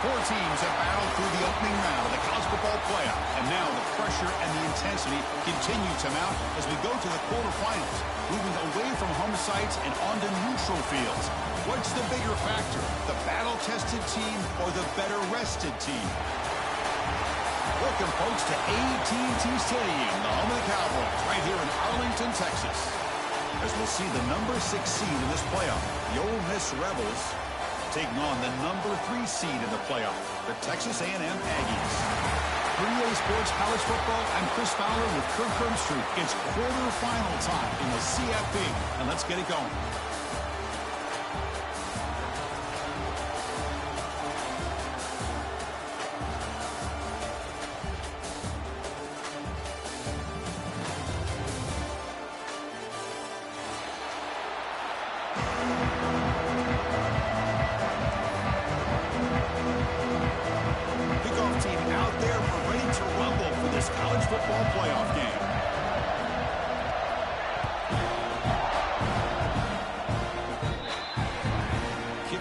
Four teams have battled through the opening round of the college football playoff, and now the pressure and the intensity continue to mount as we go to the quarterfinals, moving away from home sites and onto neutral fields. What's the bigger factor, the battle-tested team or the better-rested team? Welcome, folks, to AT&T Stadium, the home of the Cowboys, right here in Arlington, Texas. As we'll see the number 6 seed in this playoff, the Ole Miss Rebels, taking on the number 3 seed in the playoff, the Texas A&M Aggies. For EA Sports College Football, I'm Chris Fowler with Kirk Herbstreit. It's quarterfinal time in the CFP, and let's get it going.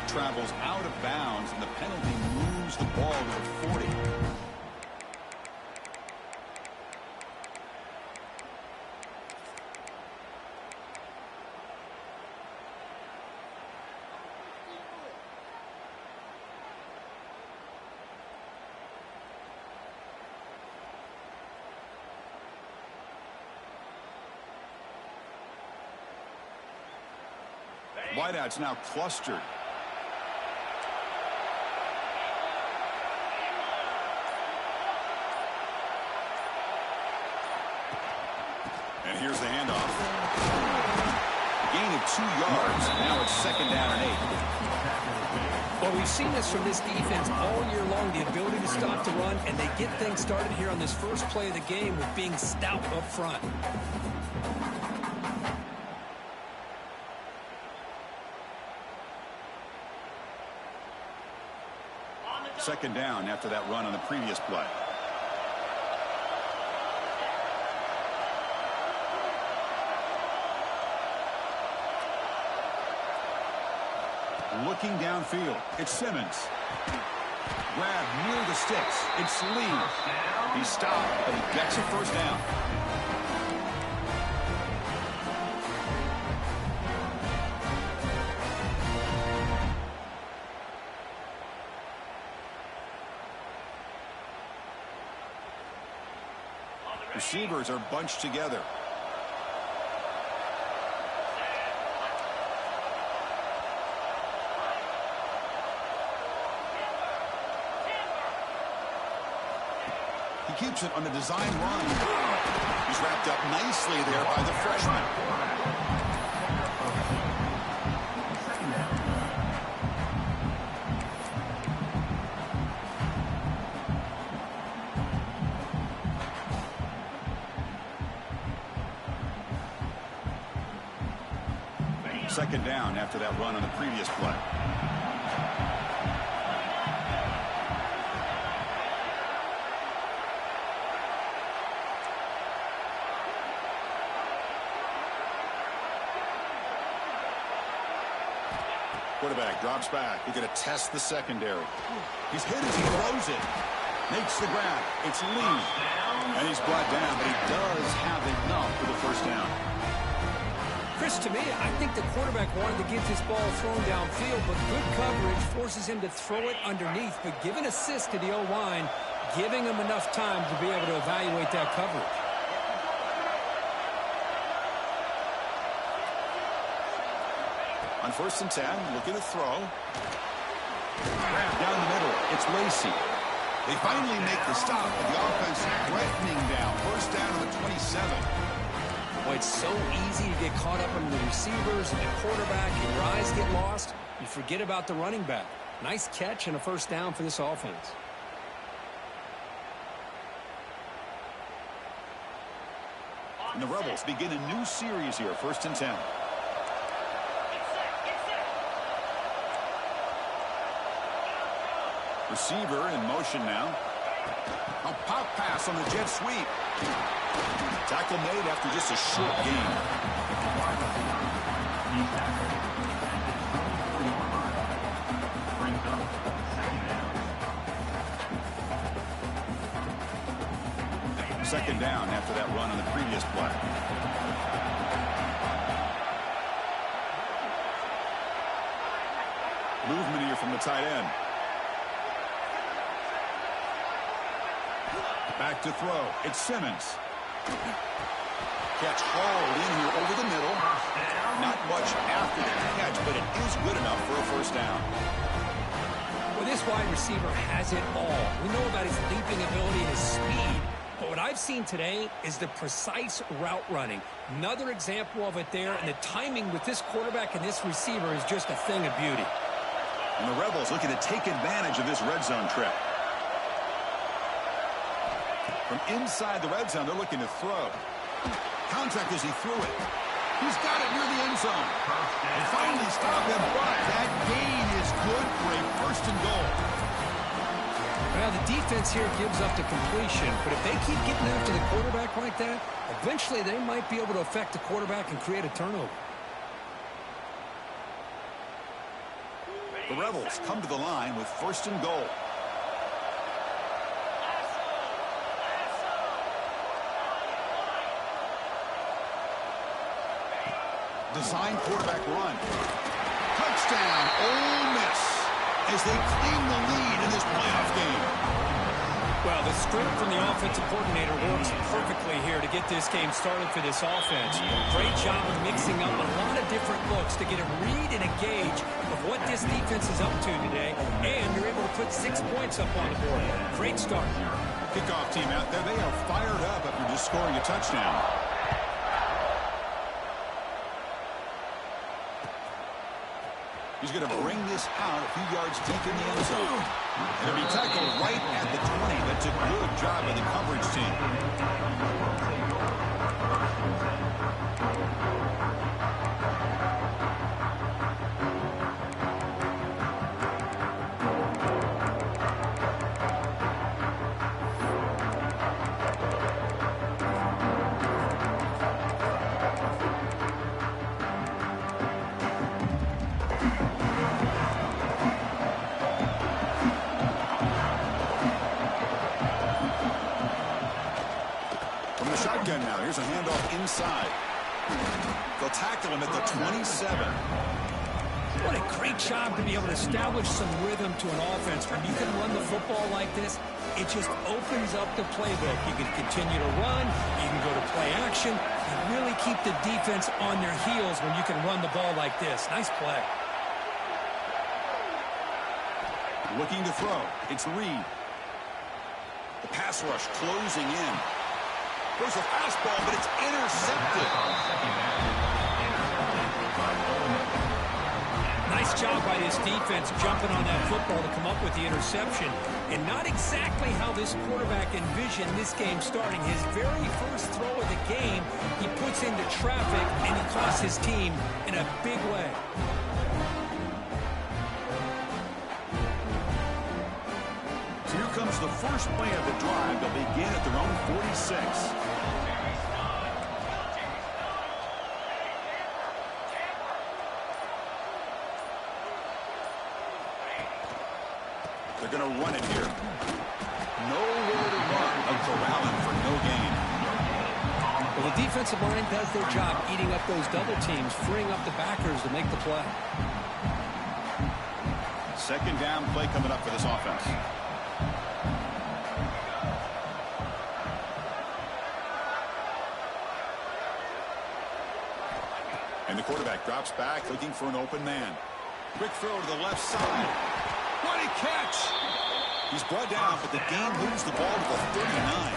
Travels out of bounds, and the penalty moves the ball to the 40. Wideouts now clustered. And here's the handoff. Gain of 2 yards. Now it's 2nd down and 8. Well, we've seen this from this defense all year long, the ability to stop the run, and they get things started here on this first play of the game with being stout up front. 2nd down after that run on the previous play. Looking downfield, it's Simmons. Grab near the sticks, it's Lee. He's stopped, but he gets a 1st down. Receivers are bunched together. He keeps it on the design run. He's wrapped up nicely there by the freshman. Second down after that run on the previous play. Quarterback drops back. He's going to test the secondary. He's hit as he throws it. Makes the grab. It's Lee. And he's brought down, but he does have enough for the 1st down. Chris, to me, I think the quarterback wanted to get this ball thrown downfield, but good coverage forces him to throw it underneath. But give an assist to the O-line, giving him enough time to be able to evaluate that coverage. On 1st and 10, looking to throw. Grab down the middle. It's Lacey. They finally make the stop, but the offense threatening down. 1st down to the 27. Well, it's so easy to get caught up in the receivers and the quarterback, and your eyes get lost. You forget about the running back. Nice catch and a 1st down for this offense. And the Rebels begin a new series here, 1st and 10. Receiver in motion now. A pop pass on the jet sweep. Tackle made after just a short gain. Second down after that run on the previous play. Movement here from the tight end. Back to throw. It's Simmons. Catch hauled in here over the middle. Not much after the catch, but it is good enough for a first down. Well, this wide receiver has it all. We know about his leaping ability and his speed. But what I've seen today is the precise route running. Another example of it there, and the timing with this quarterback and this receiver is just a thing of beauty. And the Rebels looking to take advantage of this red zone trip. From inside the red zone, they're looking to throw. Contact as he threw it. He's got it near the end zone. They finally stop him, but that gain is good for a first and goal. Well, the defense here gives up the completion, but if they keep getting after the quarterback like that, eventually they might be able to affect the quarterback and create a turnover. The Rebels come to the line with first and goal. Design quarterback run. Touchdown, Ole Miss, as they claim the lead in this playoff game. Well, the script from the offensive coordinator works perfectly here to get this game started for this offense. Great job of mixing up a lot of different looks to get a read and a gauge of what this defense is up to today, and you're able to put 6 points up on the board. Great start. Kickoff team out there, they are fired up after just scoring a touchdown. He's going to bring this out a few yards deep in the end zone. And he'll be tackled right at the 20. That's a good job by the coverage team. Now, here's a handoff inside. They'll tackle him at the 27. What a great job to be able to establish some rhythm to an offense. When you can run the football like this, it just opens up the playbook. You can continue to run. You can go to play action. You really keep the defense on their heels when you can run the ball like this. Nice play. Looking to throw. It's Reed. The pass rush closing in. There's a fastball, but it's intercepted. Nice job by this defense jumping on that football to come up with the interception. And not exactly how this quarterback envisioned this game starting. His very first throw of the game, he puts into traffic, and he costs his team in a big way. So here comes the first play of the drive. They'll begin at their own 46. They're going to run it here. Nowhere to run. A corralling for no gain. Well, the defensive line does their job eating up those double teams, freeing up the backers to make the play. Second down play coming up for this offense. And the quarterback drops back looking for an open man. Quick throw to the left side. What a catch! He's brought down, but the game moves the ball to the 39.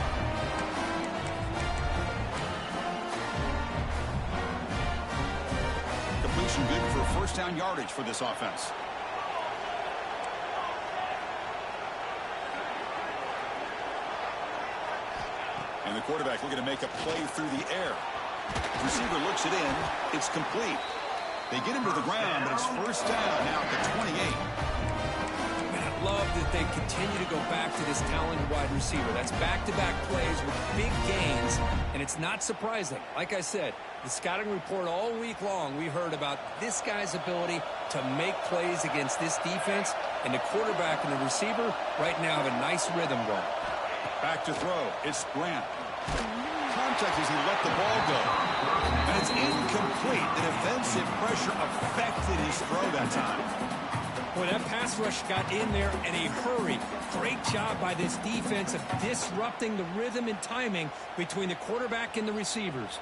Completion good for first down yardage for this offense. And the quarterback looking to make a play through the air. The receiver looks it in. It's complete. They get him to the ground, but it's first down now at the 28. I love that they continue to go back to this talented wide receiver. That's back-to-back plays with big gains, and it's not surprising. Like I said, the scouting report all week long, we heard about this guy's ability to make plays against this defense, and the quarterback and the receiver right now have a nice rhythm going. Back to throw. It's Grant. Contact as he let the ball go. And it's incomplete. The defensive pressure affected his throw that time. Boy, that pass rush got in there in a hurry. Great job by this defense of disrupting the rhythm and timing between the quarterback and the receivers.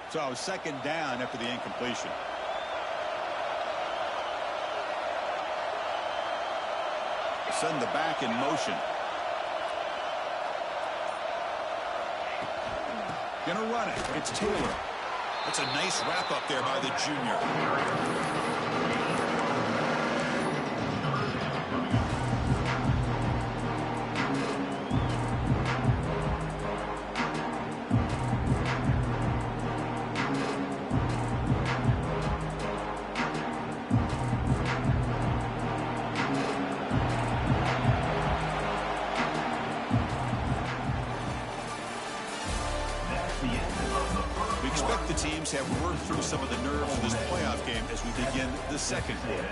So second down after the incompletion. Send the back in motion. Gonna run it. It's Taylor. That's a nice wrap up there by the junior. The teams have worked through some of the nerves of this playoff game as we begin the second quarter.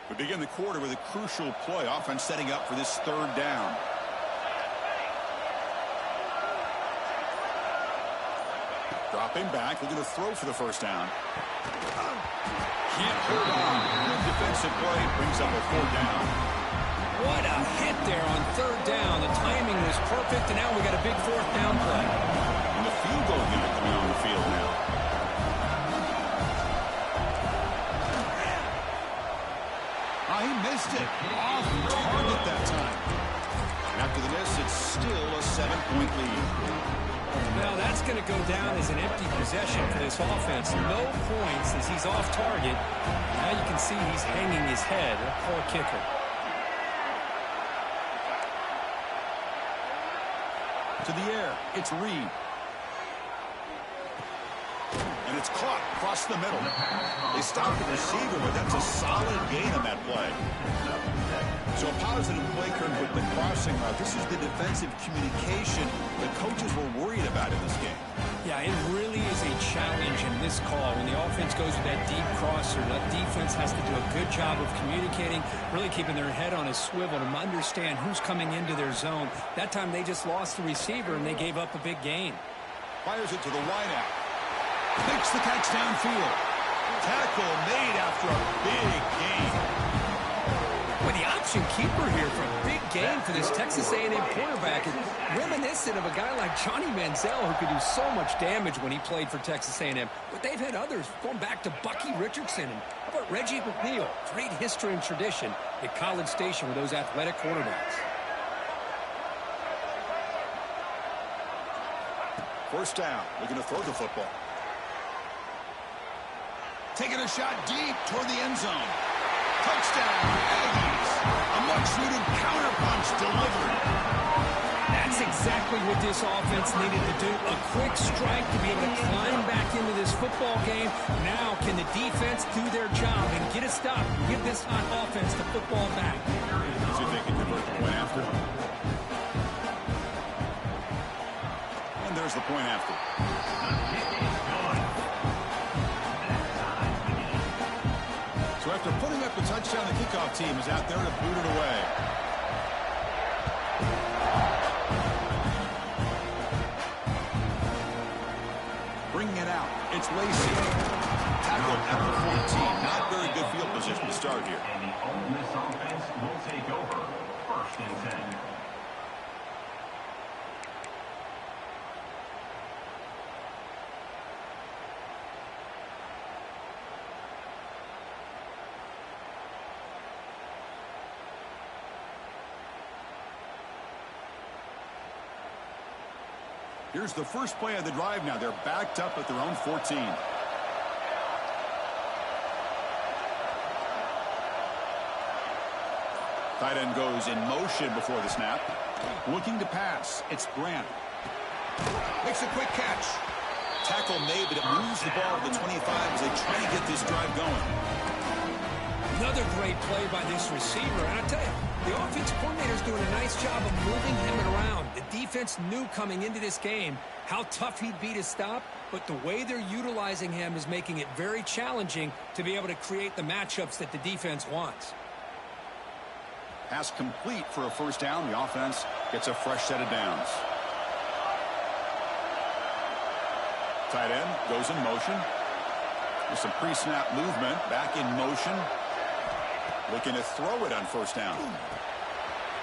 We begin the quarter with a crucial play, offense setting up for this third down. Dropping back, looking to throw for the first down. Can't hold on. Good defensive play brings up a fourth down. What a hit there on third down. The timing was perfect, and now we got a big fourth down play. And the field goal unit coming on the field now. He missed it. Off target that time. And after the miss, it's still a 7-point lead. Well, that's going to go down as an empty possession for this offense. No points as he's off target. Now you can see he's hanging his head. A poor kicker. To the air. It's Reed. And it's caught across the middle. They stopped the receiver, but that's a solid gain on that play. So a positive play, Kirk, with the crossing route. This is the defensive communication the coaches were worried about in this game. Yeah, it really is a challenge in this call. When the offense goes with that deep crosser, that defense has to do a good job of communicating, really keeping their head on a swivel to understand who's coming into their zone. That time they just lost the receiver and they gave up a big gain. Fires it to the wideout. Makes the catch downfield. Tackle made after a big gain. Well, the option keeper here for a big game for this Texas A&M quarterback is reminiscent of a guy like Johnny Manziel who could do so much damage when he played for Texas A&M. But they've had others going back to Bucky Richardson. And how about Reggie McNeil? Great history and tradition at College Station with those athletic quarterbacks. First down. Looking to throw the football. Taking a shot deep toward the end zone. Touchdown, Aggies. A much-needed counterpunch delivered. That's exactly what this offense needed to do. A quick strike to be able to climb back into this football game. Now can the defense do their job and get a stop, give this hot offense the football back? See if they can convert the point after. And there's the point after. So after putting up the touchdown, the kickoff team is out there to boot it away. Bringing it out, it's Lacey. Tackled at the 14. Not very good field position to start here. And the Ole Miss offense will take over. First and 10. Here's the first play of the drive now. They're backed up at their own 14. Tight end goes in motion before the snap. Looking to pass. It's Grant. Makes a quick catch. Tackle made, but it moves the ball to the 25 as they try to get this drive going. Another great play by this receiver. And I tell you, The offense coordinator's doing a nice job of moving him around. The defense knew coming into this game how tough he'd be to stop, but the way they're utilizing him is making it very challenging to be able to create the matchups that the defense wants. Pass complete for a first down. The offense gets a fresh set of downs. Tight end goes in motion. With some pre-snap movement, back in motion. Looking to throw it on first down.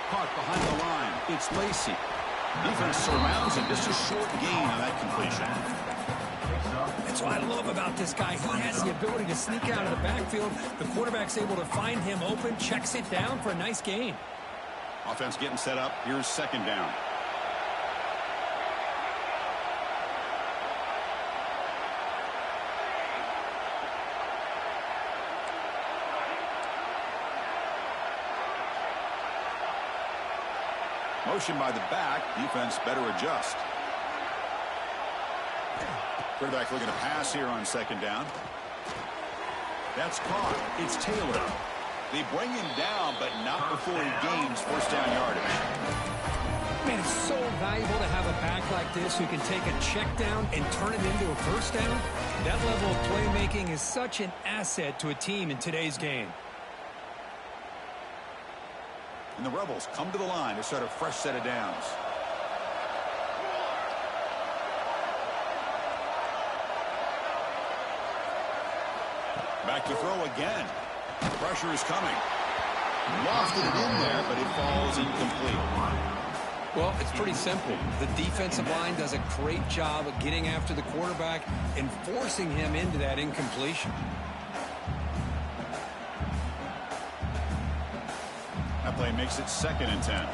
Caught behind the line. It's Lacy. Defense surrounds him. Just a short gain on that completion. That's what I love about this guy. He has the ability to sneak out of the backfield. The quarterback's able to find him open, checks it down for a nice gain. Offense getting set up. Here's second down. Motion by the back. Defense better adjust. Quarterback looking to pass here on second down. That's caught. It's Taylor. They bring him down, but not before he gains first down yardage. Man, it's so valuable to have a back like this who can take a check down and turn it into a first down. That level of playmaking is such an asset to a team in today's game. And the Rebels come to the line to start a fresh set of downs. Back to throw again. Pressure is coming. Lofted it in there, but it falls incomplete. Well, it's pretty simple. The defensive line does a great job of getting after the quarterback and forcing him into that incompletion. That play makes it 2nd and 10.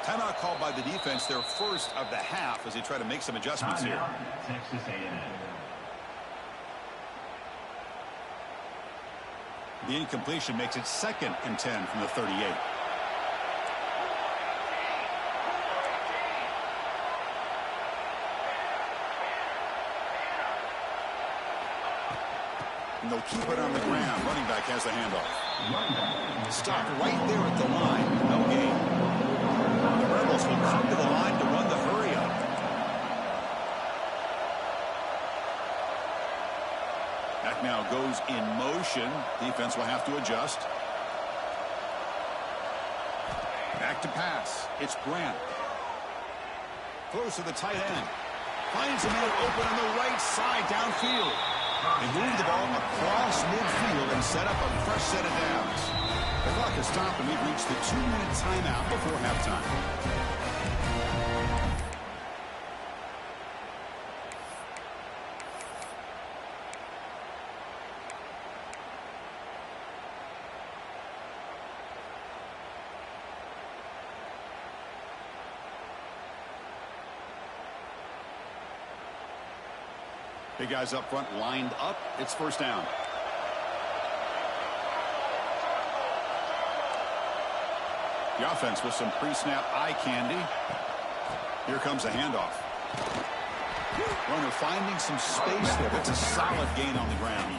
Timeout called by the defense, their first of the half, as they try to make some adjustments here. Texas A&M. The incompletion makes it 2nd and 10 from the 38. And they'll keep it on the ground. Running back has the handoff. Stopped right there at the line. No gain. The Rebels will come to the line to run the hurry up. Back now goes in motion. Defense will have to adjust. Back to pass. It's Grant. Close to the tight end. Finds a man open on the right side downfield. They move the ball across midfield and set up a fresh set of downs. The clock has stopped and we've reached the 2-minute timeout before halftime. Big guys up front lined up. It's first down. The offense with some pre-snap eye candy. Here comes a handoff. Runner finding some space there. That's a solid gain on the ground.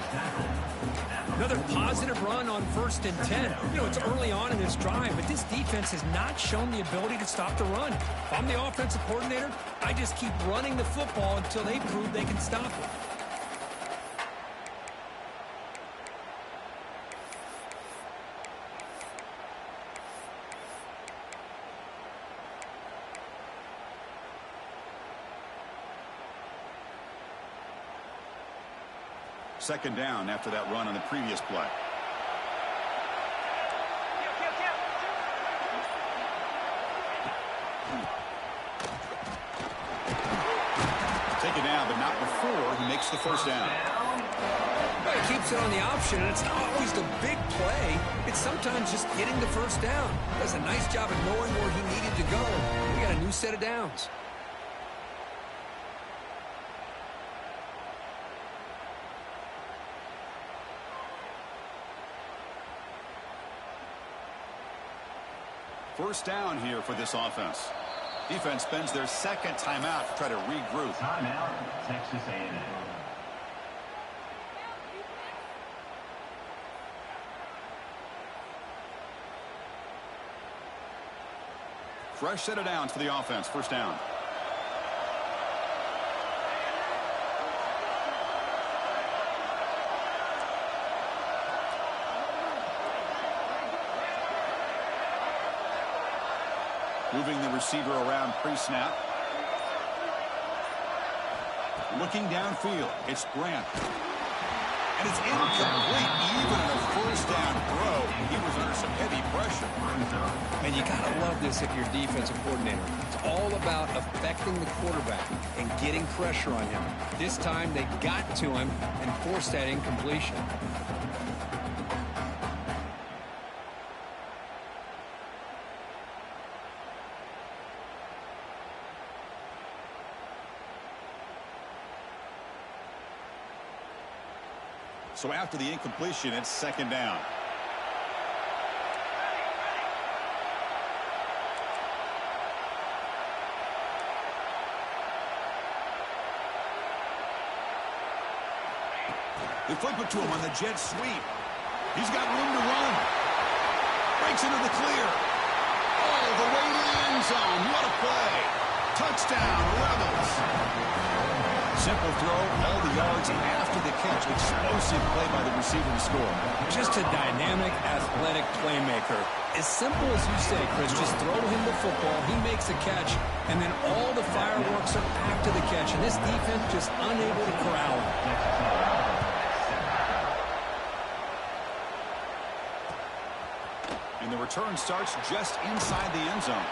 Another positive run on 1st and 10. You know, it's early on in this drive, but this defense has not shown the ability to stop the run. If I'm the offensive coordinator, I just keep running the football until they prove they can stop it. Second down after that run on the previous play. Take it down, but not before he makes the first down. Well, he keeps it on the option, and it's not always the big play. It's sometimes just getting the first down. Does a nice job of knowing where he needed to go. We got a new set of downs. First down here for this offense. Defense spends their second timeout to try to regroup. Timeout, Texas A&M. Fresh set of downs for the offense. First down. Moving the receiver around pre-snap. Looking downfield. It's Grant. And it's incomplete. Even in a first down throw, he was under some heavy pressure. And you got to love this if you're defensive coordinator. It's all about affecting the quarterback and getting pressure on him. This time they got to him and forced that incompletion. So after the incompletion, it's second down. They flip it to him on the jet sweep. He's got room to run. Breaks into the clear. All the way to the end zone. What a play. Touchdown, Rebels. Simple throw, all the yards after the catch. Explosive play by the receiver to score. Just a dynamic, athletic playmaker. As simple as you say, Chris, just throw him the football, he makes a catch, and then all the fireworks are after the catch, and this defense just unable to corral him. And the return starts just inside the end zone.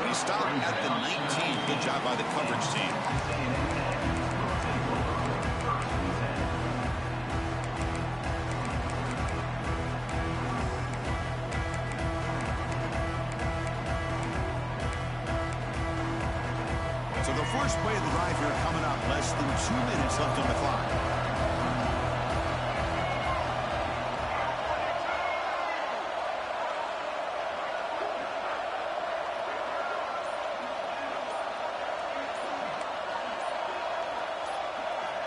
He stopped at the 19. Good job by the coverage team. So the first play of the drive here coming up. Less than 2 minutes left on the clock.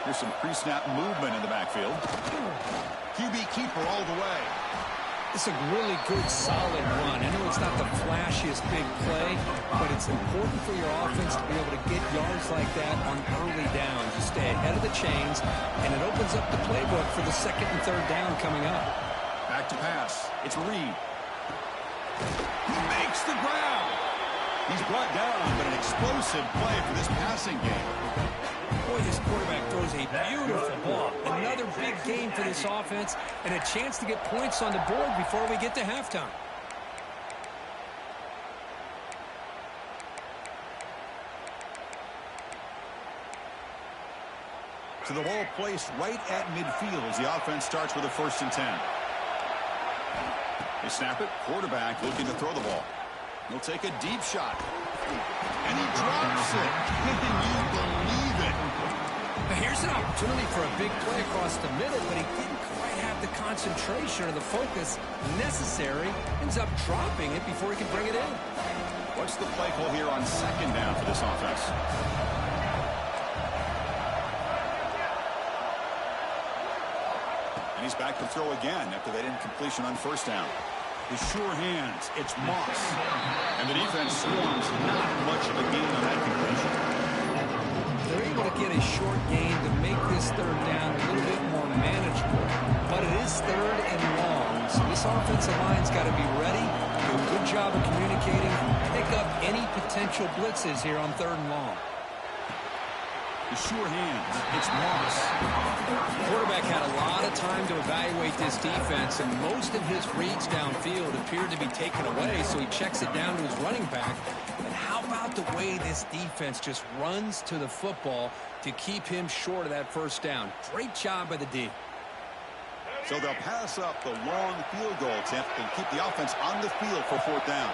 Here's some pre-snap movement in the backfield. QB keeper all the way. It's a really good, solid run. I know it's not the flashiest big play, but it's important for your offense to be able to get yards like that on early downs. You stay ahead of the chains, and it opens up the playbook for the second and third down coming up. Back to pass. It's Reed. He makes the grab. He's brought down, but an explosive play for this passing game. Boy, this quarterback throws a beautiful ball. Another big game for this offense and a chance to get points on the board before we get to halftime. So the ball placed right at midfield as the offense starts with a 1st and 10. They snap it. Quarterback looking to throw the ball. He'll take a deep shot. And he drops it. Can you believe it? Here's an opportunity for a big play across the middle, but he didn't quite have the concentration or the focus necessary. Ends up dropping it before he can bring it in. What's the play call here on second down for this offense? And he's back to throw again after that incompletion on 1st down. His sure hands, it's Moss. And the defense swarms. Not much of a gain on that completion. They're able to get a short gain to make this third down a little bit more manageable. But it is third and long, so this offensive line's got to be ready, do a good job of communicating, pick up any potential blitzes here on 3rd and long. His sure hands, it's Moss. The quarterback had a lot of time to evaluate this defense, and most of his reads downfield appeared to be taken away, so he checks it down to his running back. But how about the way this defense just runs to the football to keep him short of that 1st down? Great job by the D. So they'll pass up the long field goal attempt and keep the offense on the field for 4th down.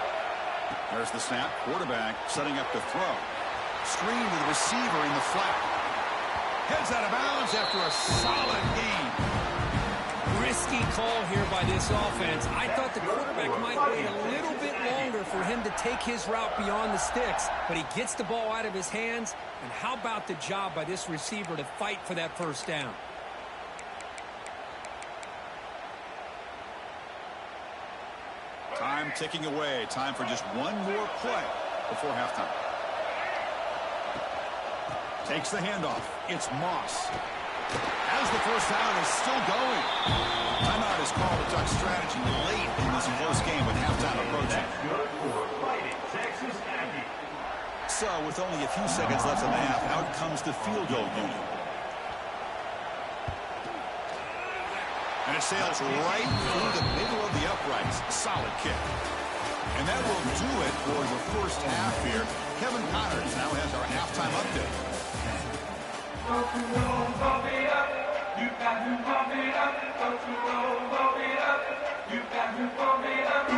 There's the snap. Quarterback setting up the throw. Screen to the receiver in the flat. Heads out of bounds after a solid gain. Risky call here by this offense. I thought the quarterback might wait a little bit longer for him to take his route beyond the sticks, but he gets the ball out of his hands. And how about the job by this receiver to fight for that 1st down? Time ticking away. Time for just one more play. before halftime. Takes the handoff. It's Moss. As the first down is still going. Timeout is called to duck strategy late in this close game with halftime approaching. Good for Fighting Texas Aggie. So with only a few seconds left in the half, out comes the field goal unit. And it sails right through the middle of the uprights. Solid kick. And that will do it for the first half here. Kevin Connors now has our halftime update. Don't you roll, bump it up. You got to bump it up. Don't you roll, bump it up. You got to bump it up. The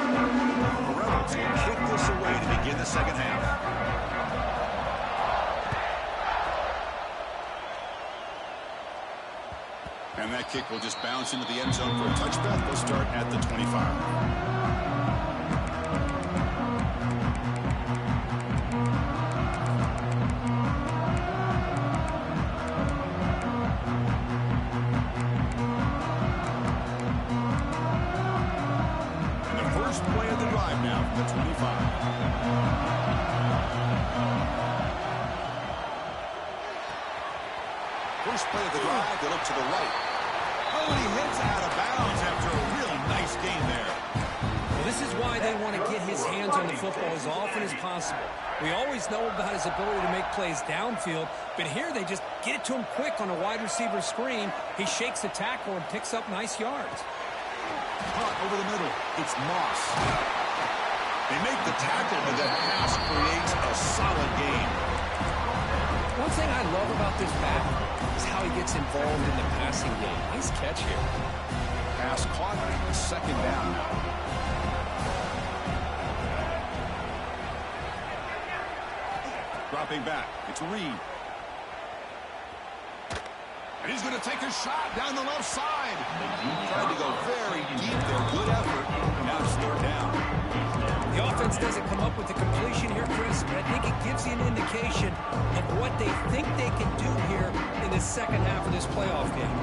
Rebels kick this away to begin the second half. And that kick will just bounce into the end zone for a touchback. They'll start at the 25. First play of the drive, they look to the right. Oh, and he hits out of bounds after a really nice game there. Well, this is why they want to get his hands on the football as often as possible. We always know about his ability to make plays downfield, but here they just get it to him quick on a wide receiver screen. He shakes the tackle and picks up nice yards. Caught over the middle. It's Moss. They make the tackle, but that pass creates a solid game. One thing I love about this back is how he gets involved in the passing game. Nice catch here. Pass caught. Second down now. Dropping back. It's Reed. And he's going to take a shot down the left side. Trying to go very deep there. Good effort. Now it's third down. The offense doesn't come up with the completion here, Chris, but I think it gives you an indication of what they think they can do here in the second half of this playoff game.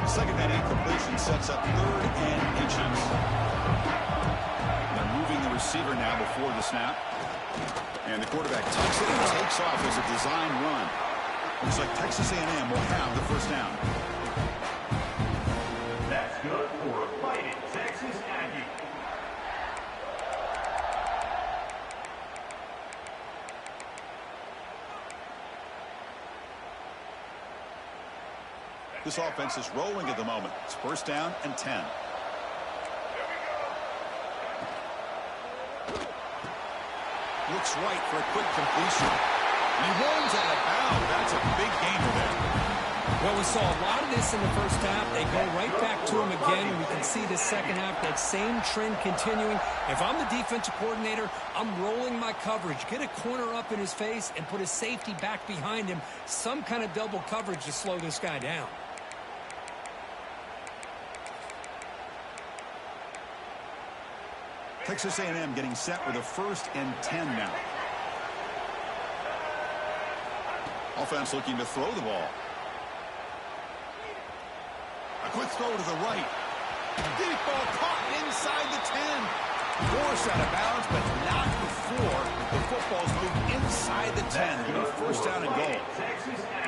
Second down incompletion sets up third and inches. They're moving the receiver now before the snap. And the quarterback tucks it and takes off as a design run. Looks like Texas A&M will have the first down. That's good for Fighting Texas Aggie. This offense is rolling at the moment. It's first down and 10. Looks right for a quick completion. He runs out of bounds. That's a big gain for them. Well, we saw a lot of this in the first half. They go right back to him again, and we can see the second half, that same trend continuing. If I'm the defensive coordinator, I'm rolling my coverage. Get a corner up in his face and put a safety back behind him. Some kind of double coverage to slow this guy down. Texas A&M getting set with a first and 10 now. Offense looking to throw the ball. A quick throw to the right. Deep ball caught inside the 10. Forced out of bounds, but not before the football's moved inside the 10. Give it first down and goal.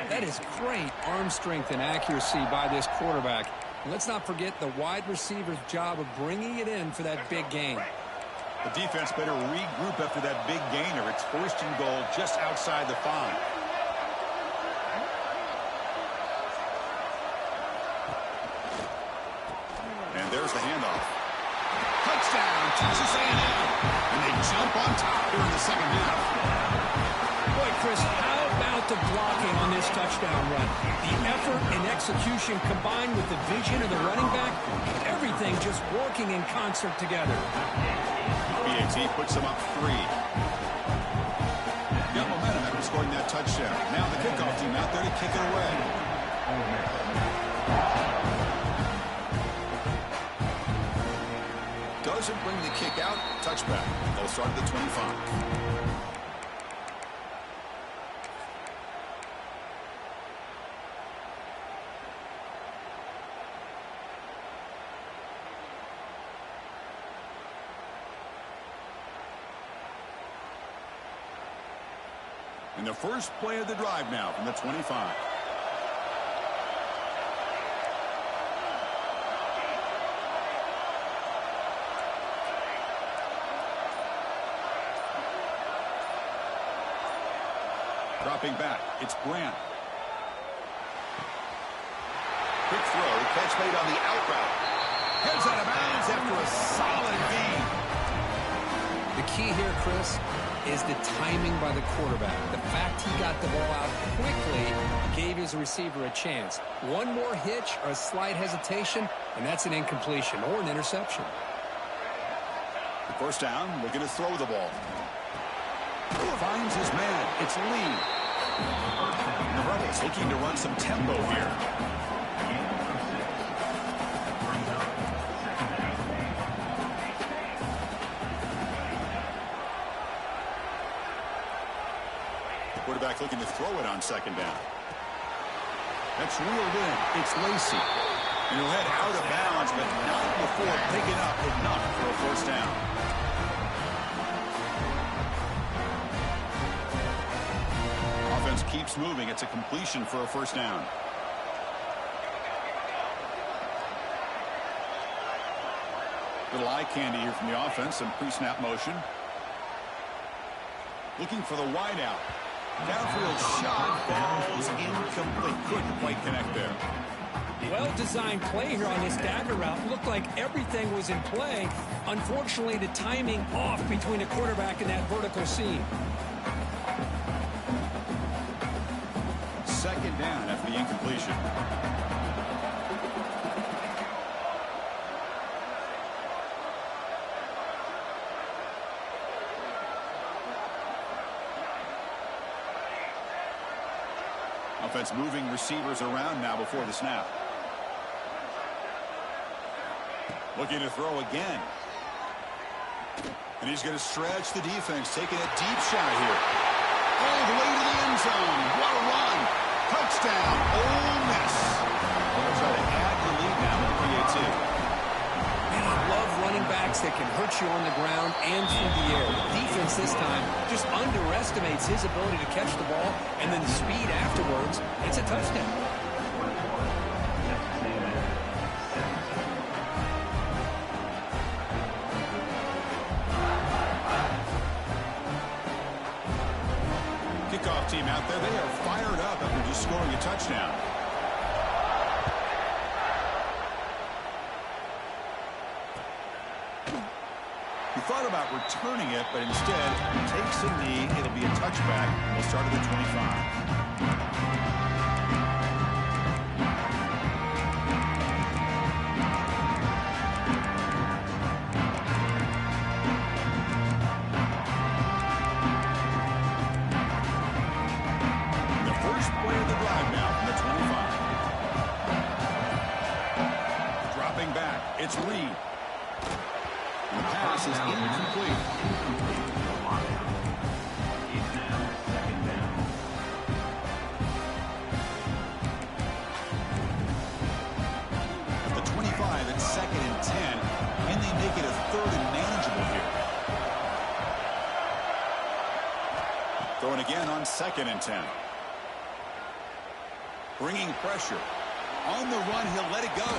That is great arm strength and accuracy by this quarterback. And let's not forget the wide receiver's job of bringing it in for that big gain. The defense better regroup after that big gainer. It's first and goal just outside the 5. And there's the handoff. Touchdown, Texas A&M. And they jump on top here in the second half. Boy, Chris, how about the blocking on this touchdown run? The effort and execution combined with the vision of the running back, everything just working in concert together. BAT puts them up 3. Got momentum after scoring that touchdown. Now the kickoff team out there to kick it away. Doesn't bring the kick out. Touchback. They'll start at the 25. And the first play of the drive now from the 25. Dropping back, it's Grant. Quick throw, catch made on the out route. Heads out of bounds after a solid gain. The key here, Chris, is the timing by the quarterback. The fact he got the ball out quickly gave his receiver a chance. One more hitch or a slight hesitation, and that's an incompletion or an interception. First down, looking to throw the ball. Finds his man. It's Lee. The Rebels looking to run some tempo here. Quarterback looking to throw it on second down. That's reeled in. It's Lacy. And he'll head out of bounds, but not before picking up enough for a first down. Offense keeps moving. It's a completion for a first down. Little eye candy here from the offense. Some pre-snap motion. Looking for the wideout. Downfield shot falls incomplete. Couldn't quite connect there. Well-designed play here on this dagger route. Looked like everything was in play. Unfortunately, the timing off between the quarterback and that vertical seam. Second down after the incompletion. Offense moving receivers around now before the snap. Looking to throw again. And he's going to stretch the defense, taking a deep shot here. All the way to the end zone. What a run. Touchdown, Ole Miss. They'll try to add the lead now with the PAT. Man, I love running backs that can hurt you on the ground and through the air. The defense this time just underestimates his ability to catch the ball, and then the speed afterwards. It's a touchdown. Kickoff team out there, they are fired up after just scoring a touchdown. He thought about returning it, but instead takes a knee. It'll be a touchback. We'll start at the 25. It's Reed. And the pass is incomplete. At the 25, it's 2nd and 10. And they make it a 3rd and manageable here. Throwing again on 2nd and 10. Bringing pressure. On the run, he'll let it go.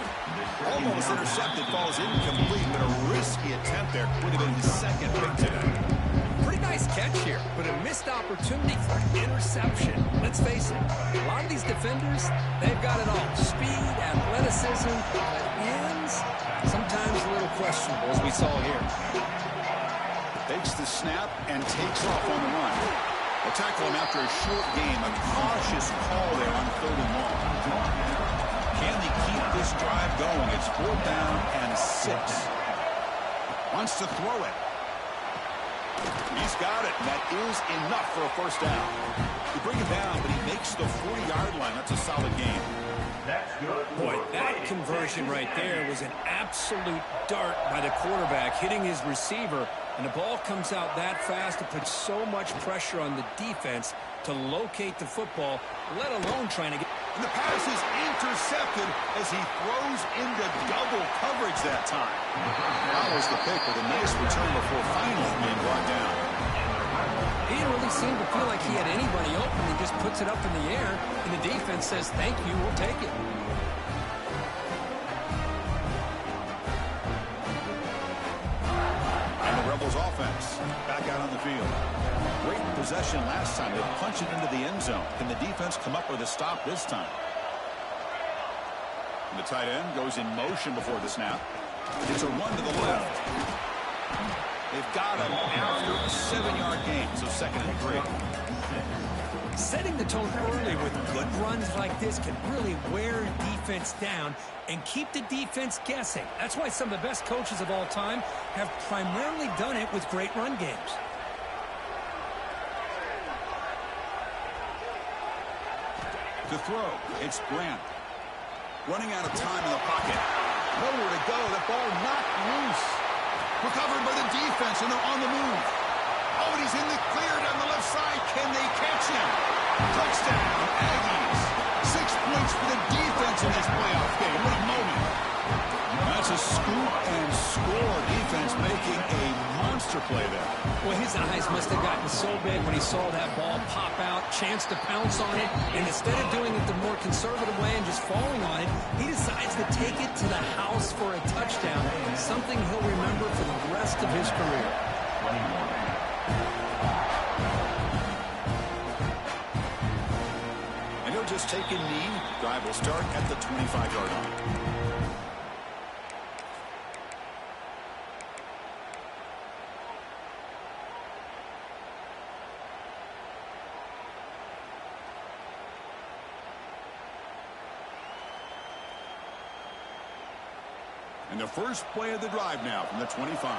Almost intercepted, falls incomplete, but a risky attempt there. Would have been his 2nd pick today. Pretty nice catch here, but a missed opportunity for interception. Let's face it, a lot of these defenders, they've got it all. Speed, athleticism, but hands, sometimes a little questionable, as we saw here. Takes the snap and takes off on the run. They'll tackle him after a short game. A cautious call there on 3rd and long. Can they keep this drive going? It's 4th down and 6. Wants to throw it. He's got it. And that is enough for a first down. You bring him down, but he makes the 40-yard line. That's a solid gain. That's good. Boy, that conversion right there was an absolute dart by the quarterback, hitting his receiver. And the ball comes out that fast to put so much pressure on the defense to locate the football, let alone trying to get... And the pass is intercepted as he throws into double coverage that time. Follows the pick with a nice return before finally being brought down. He didn't really seem to feel like he had anybody open. He just puts it up in the air, and the defense says, thank you, we'll take it. And the Rebels offense back out on the field. Great possession last time. They punched it into the end zone. Can the defense come up with a stop this time? And the tight end goes in motion before the snap. It's a run to the left. They've got him after a 7-yard gain, so 2nd and 3. Setting the tone early with good runs like this can really wear defense down and keep the defense guessing. That's why some of the best coaches of all time have primarily done it with great run games. To throw, it's Grant. Running out of time in the pocket. Nowhere to go. The ball knocked loose. Recovered by the defense, and they're on the move. Oh, and he's in the clear down the left side. Can they catch him? Touchdown, Aggies. 6 points for the defense in this playoff game. What a moment. That's a scoop and score. Defense making a monster play there. Well, his eyes must have gotten so big when he saw that ball pop out, chance to pounce on it, and instead of doing it the more conservative way and just falling on it, he decides to take it to the house for a touchdown, something he'll remember for the rest of his career. And he'll just take a knee. Drive will start at the 25-yard line. And the first play of the drive now from the 25.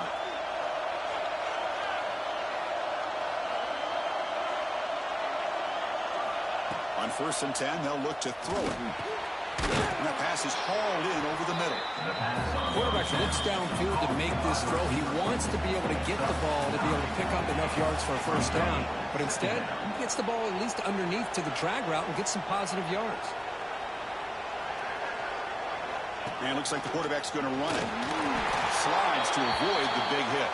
On 1st and 10, they'll look to throw it. And that pass is hauled in over the middle. Quarterback looks downfield to make this throw. He wants to be able to get the ball to be able to pick up enough yards for a first down. But instead, he gets the ball at least underneath to the drag route and gets some positive yards. And looks like the quarterback's going to run it. Slides to avoid the big hit.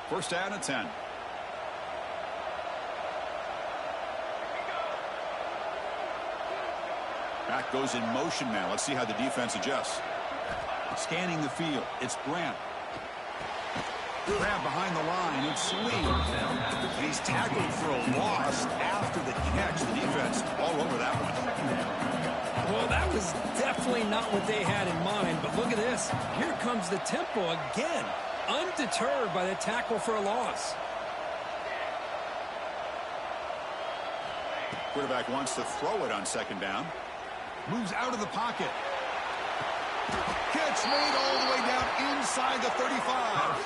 First down and 10. Back goes in motion now. Let's see how the defense adjusts. Scanning the field. It's Grant. Grab behind the line. It's Lee. He's tackled for a loss after the catch. The defense all over that one. Well, that was definitely not what they had in mind. But look at this. Here comes the tempo again. Undeterred by the tackle for a loss. Quarterback wants to throw it on 2nd down. Moves out of the pocket. Catch made all the way down inside the 35.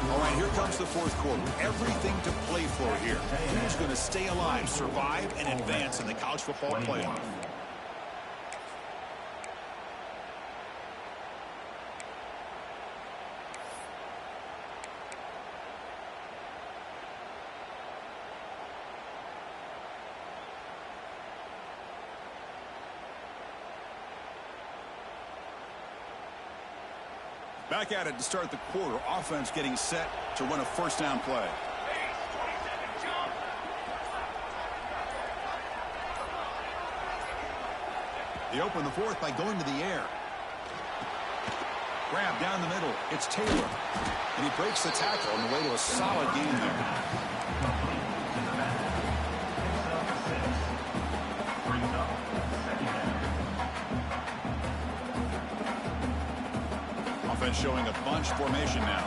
All right, here comes the 4th quarter. Everything to play for here. Who's going to stay alive, survive, and advance in the college football playoff? Back at it to start the quarter. Offense getting set to run a first down play. They open the 4th by going to the air. Grab down the middle. It's Taylor. And he breaks the tackle on the way to a solid gain there. Offense showing a bunch formation now.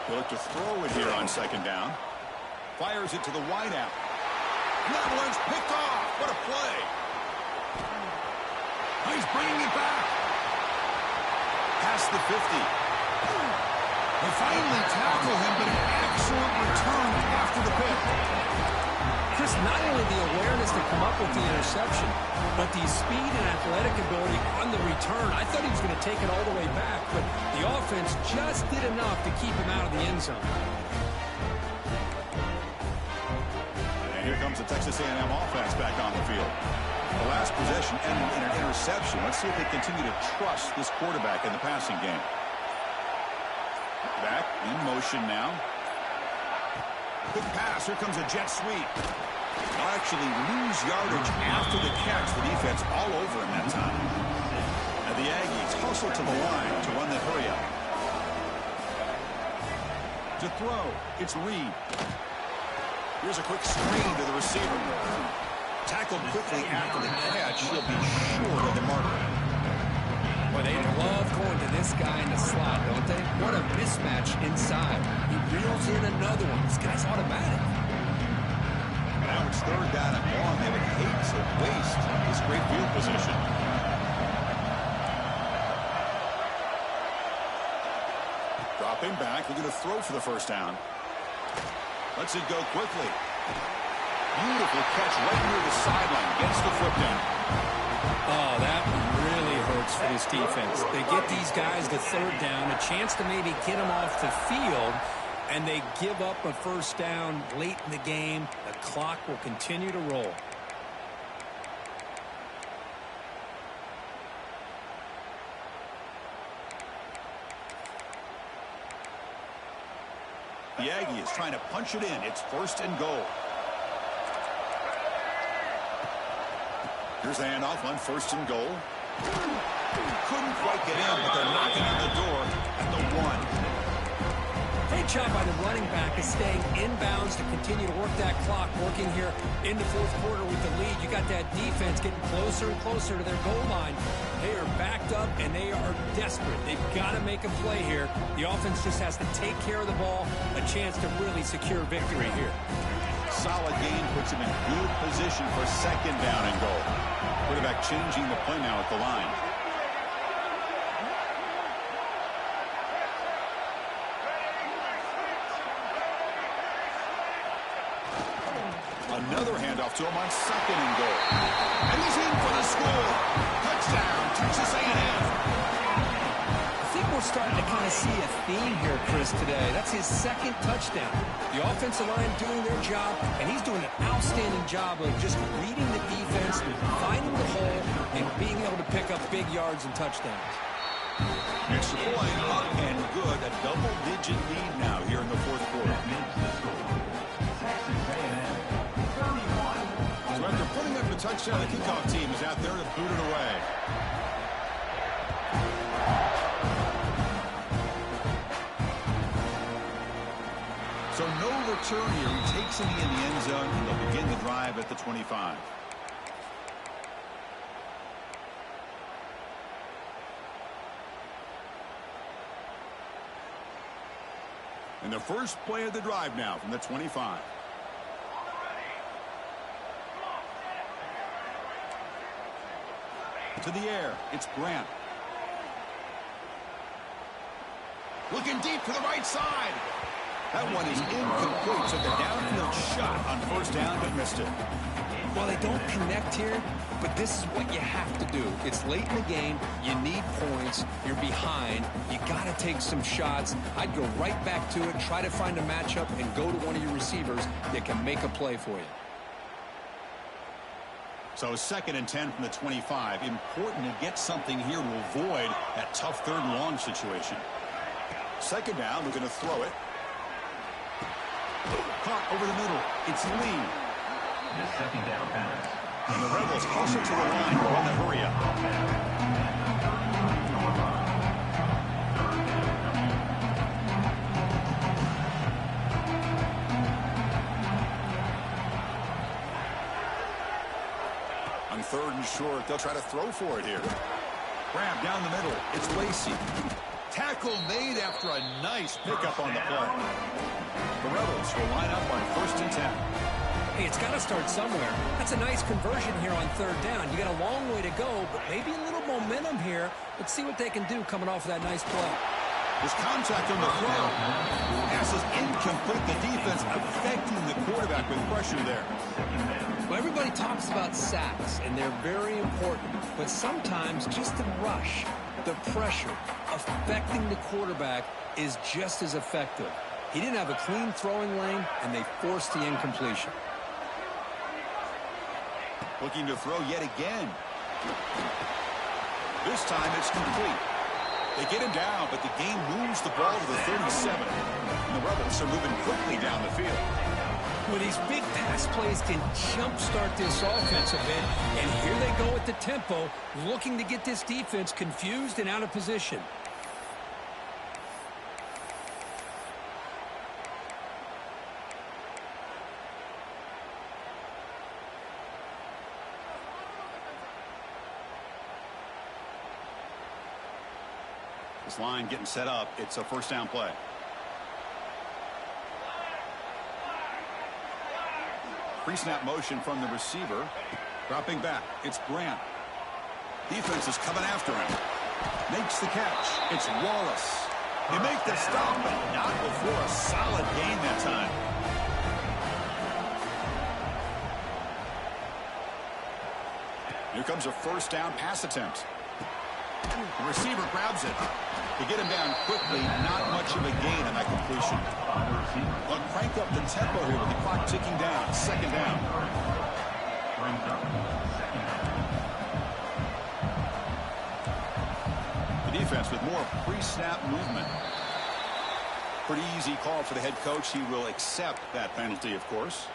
They look to throw it here on 2nd down. Fires it to the wideout. That one's picked off. What a play. He's bringing it back. Past the 50. They finally tackle him, but an excellent return after the pick. Chris, not only the awareness to come up with the interception, but the speed and athletic ability on the return. I thought he was going to take it all the way back, but the offense just did enough to keep him out of the end zone. And here comes the Texas A&M offense back on the field. The last possession ended in an interception. Let's see if they continue to trust this quarterback in the passing game. Back in motion now. Quick pass. Here comes a jet sweep. They'll actually lose yardage after the catch. The defense all over him that time. And the Aggies hustle to the line to run that hurry up. To throw, it's Reed. Here's a quick screen to the receiver. Tackled quickly after the catch. He'll be short of the marker. Well, they love going to this guy in the slot, don't they? What a mismatch inside. He reels in another one. This guy's automatic. Now it's third down and long. They would hate to waste this great field position. Dropping back. They're going to throw for the first down. Lets it go quickly. Beautiful catch right near the sideline. Gets the foot down. Oh, that really hurts for this defense. They get these guys to third down, a chance to maybe get them off the field, and they give up a first down late in the game. The clock will continue to roll. The Aggie is trying to punch it in. It's first and goal. Here's the handoff on first and goal. Couldn't quite get in, but they're knocking on the door at the 1. Great job by the running back is staying inbounds to continue to work that clock, working here in the fourth quarter with the lead. You got that defense getting closer and closer to their goal line. They are backed up, and they are desperate. They've got to make a play here. The offense just has to take care of the ball, a chance to really secure victory here. Solid gain puts him in good position for second down and goal. Quarterback changing the play now at the line. Another handoff to him on second and goal. And he's in for the score. Touchdown, Texas A&M. I think we're starting to kind of see a theme here, Chris, today. That's his second touchdown. The offensive line doing their job, and he's doing an outstanding job of just reading the defense, finding the hole, and being able to pick up big yards and touchdowns. Extra point up and good. A double-digit lead now here in the fourth quarter. So after putting up a touchdown, the kickoff team is out there to boot it away. So no return here. He takes it in the end zone, and they'll begin the drive at the 25. And the first play of the drive now from the 25. To the air, it's Grant. Looking deep to the right side. That one is incomplete. Took a downfield shot on first down, but missed it. Well, they don't connect here, but this is what you have to do. It's late in the game. You need points. You're behind. You got to take some shots. I'd go right back to it, try to find a matchup, and go to one of your receivers that can make a play for you. So second and 10 from the 25. Important to get something here to avoid that tough third and long situation. Second down, we're going to throw it. Caught over the middle. It's Lee. The second down pass. And the Rebels closer to the line to run the hurry up. On third and short, they'll try to throw for it here. Grab down the middle. It's Lacey. Tackle made after a nice pickup on the play. The Rebels will line up on first and 10. Hey, it's got to start somewhere. That's a nice conversion here on third down. You got a long way to go, but maybe a little momentum here. Let's see what they can do coming off of that nice play. There's contact on the throw. Pass is incomplete. The defense affecting the quarterback with pressure there. Well, everybody talks about sacks, and they're very important. But sometimes just the rush, the pressure, affecting the quarterback is just as effective. He didn't have a clean throwing lane, and they forced the incompletion. Looking to throw yet again. This time it's complete. They get him down, but the game moves the ball to the 37. And the Rebels are moving quickly down the field. Well, these big pass plays can jumpstart this offense a bit. And here they go at the tempo, looking to get this defense confused and out of position. This line getting set up. It's a first down play. Pre-snap motion from the receiver. Dropping back. It's Grant. Defense is coming after him. Makes the catch. It's Wallace. They make the stop, but not before a solid gain that time. Here comes a first down pass attempt. The receiver grabs it. To get him down quickly, not much of a gain on that completion. They'll crank up the tempo here with the clock ticking down. Second down. The defense with more pre-snap movement. Pretty easy call for the head coach. He will accept that penalty, of course.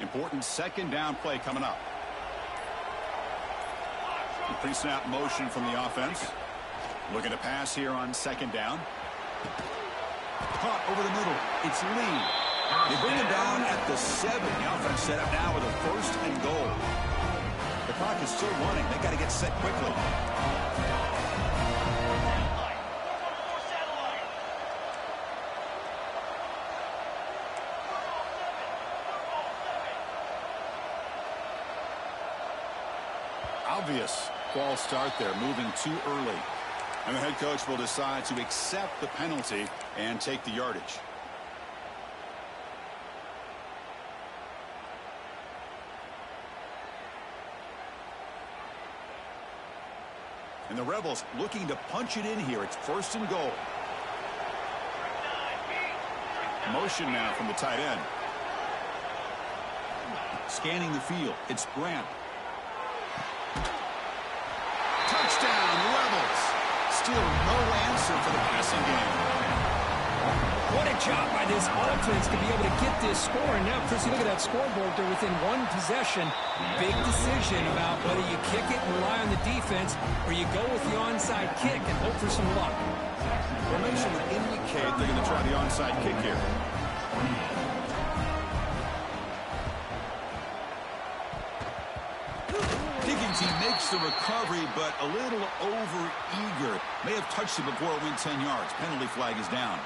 Important second down play coming up. The pre-snap motion from the offense. Looking to pass here on second down. Caught over the middle. It's Lee. They bring him down at the 7. The offense set up now with a first and goal. The clock is still running. They got to get set quickly. Obvious false start there, moving too early. And the head coach will decide to accept the penalty and take the yardage. And the Rebels looking to punch it in here. It's first and goal. Motion now from the tight end. Scanning the field. It's Grant. Touchdown, Rebels. Still no answer for the passing game. What a job by this offense to be able to get this score. And now, Chris, you look at that scoreboard. They're within one possession. Big decision about whether you kick it and rely on the defense or you go with the onside kick and hope for some luck. Formation would indicate they're going to try the onside kick here. He makes the recovery, but a little over-eager. May have touched it before it went 10 yards. Penalty flag is down.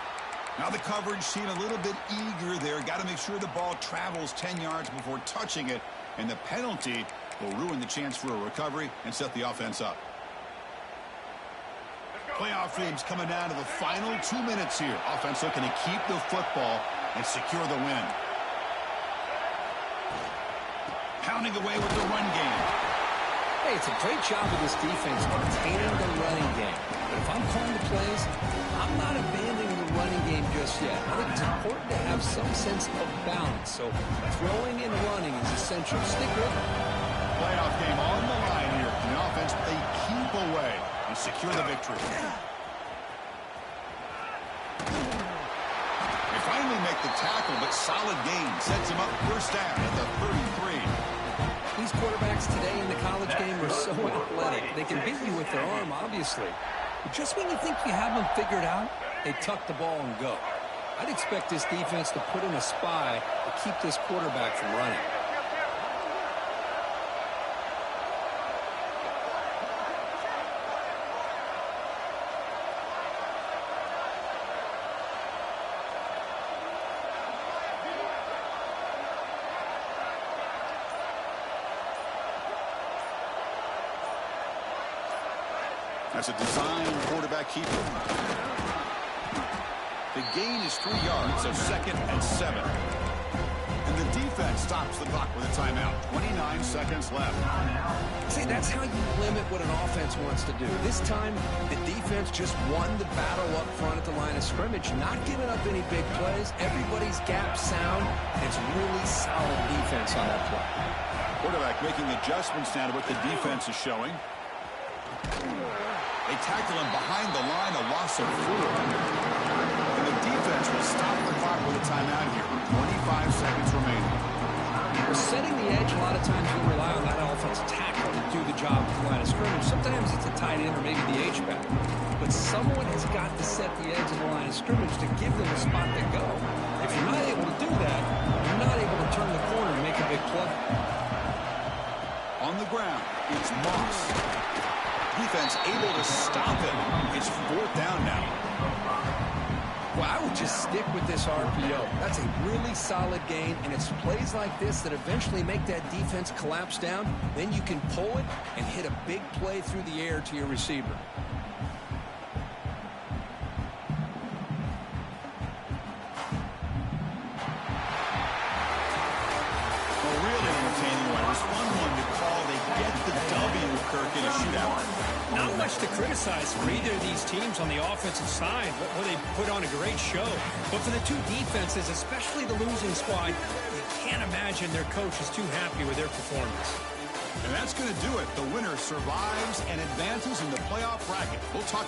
Now the coverage seemed a little bit eager there. Got to make sure the ball travels 10 yards before touching it. And the penalty will ruin the chance for a recovery and set the offense up. Playoff games coming down to the final 2 minutes here. Offense looking to keep the football and secure the win. Pounding away with the run game. Hey, it's a great job of this defense containing the running game. But if I'm calling the plays, I'm not abandoning the running game just yet. I think it's important to have some sense of balance. So throwing and running is essential. Stick with it. Playoff game on the line here. And the offense, they keep away and secure the victory. They finally make the tackle, but solid gain. Sets him up first down at the 33. These quarterbacks today in the college game are so athletic. They can beat you with their arm, obviously. But just when you think you have them figured out, they tuck the ball and go. I'd expect this defense to put in a spy to keep this quarterback from running. That's a design quarterback keeper. The gain is 3 yards, so 2nd and 7. And the defense stops the clock with a timeout. 29 seconds left. See, that's how you limit what an offense wants to do. This time, the defense just won the battle up front at the line of scrimmage, not giving up any big plays. Everybody's gap sound. It's really solid defense on that play. Quarterback making adjustments now to what the defense is showing. They tackle him behind the line, a loss of 4. And the defense will stop the clock with a timeout here. 25 seconds remaining. Setting the edge, a lot of times we rely on that offensive tackle to do the job at the line of scrimmage. Sometimes it's a tight end or maybe the H-back. But someone has got to set the edge of the line of scrimmage to give them a spot to go. If you're not able to do that, you're not able to turn the corner and make a big play. On the ground, it's Moss. Defense able to stop him. It's 4th down now. Well, I would just stick with this RPO. That's a really solid gain, and it's plays like this that eventually make that defense collapse down. Then you can pull it and hit a big play through the air to your receiver. A really entertaining one. It was fun one to call. They get the W, Kirk, in a shootout. Not much to criticize for either of these teams on the offensive side, where they put on a great show. But for the two defenses, especially the losing squad, you can't imagine their coach is too happy with their performance. And that's going to do it. The winner survives and advances in the playoff bracket. We'll talk